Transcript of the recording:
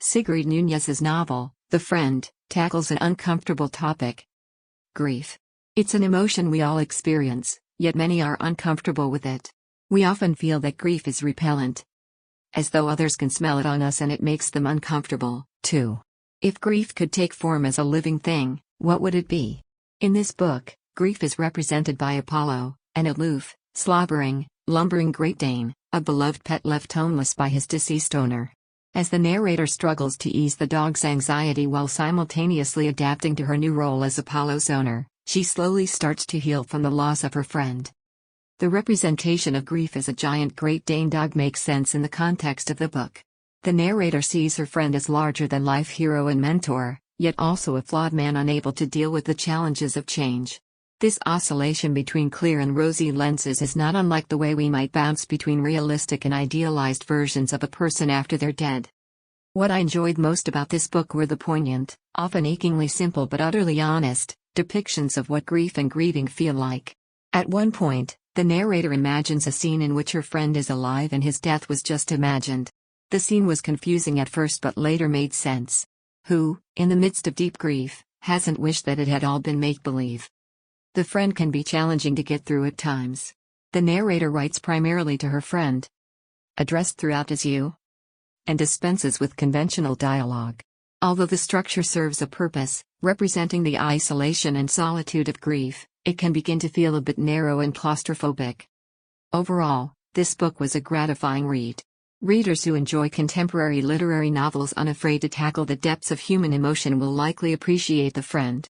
Sigrid Nunez's novel, The Friend, tackles an uncomfortable topic: grief. It's an emotion we all experience, yet many are uncomfortable with it. We often feel that grief is repellent, as though others can smell it on us and it makes them uncomfortable, too. If grief could take form as a living thing, what would it be? In this book, grief is represented by Apollo, an aloof, slobbering, lumbering Great Dane, a beloved pet left homeless by his deceased owner. As the narrator struggles to ease the dog's anxiety while simultaneously adapting to her new role as Apollo's owner, she slowly starts to heal from the loss of her friend. The representation of grief as a giant Great Dane dog makes sense in the context of the book. The narrator sees her friend as larger-than-life hero and mentor, yet also a flawed man unable to deal with the challenges of change. This oscillation between clear and rosy lenses is not unlike the way we might bounce between realistic and idealized versions of a person after they're dead. What I enjoyed most about this book were the poignant, often achingly simple but utterly honest, depictions of what grief and grieving feel like. At one point, the narrator imagines a scene in which her friend is alive and his death was just imagined. The scene was confusing at first but later made sense. Who, in the midst of deep grief, hasn't wished that it had all been make-believe? The friend can be challenging to get through at times. The narrator writes primarily to her friend, addressed throughout as you, and dispenses with conventional dialogue. Although the structure serves a purpose, representing the isolation and solitude of grief, it can begin to feel a bit narrow and claustrophobic. Overall, this book was a gratifying read. Readers who enjoy contemporary literary novels unafraid to tackle the depths of human emotion will likely appreciate The Friend.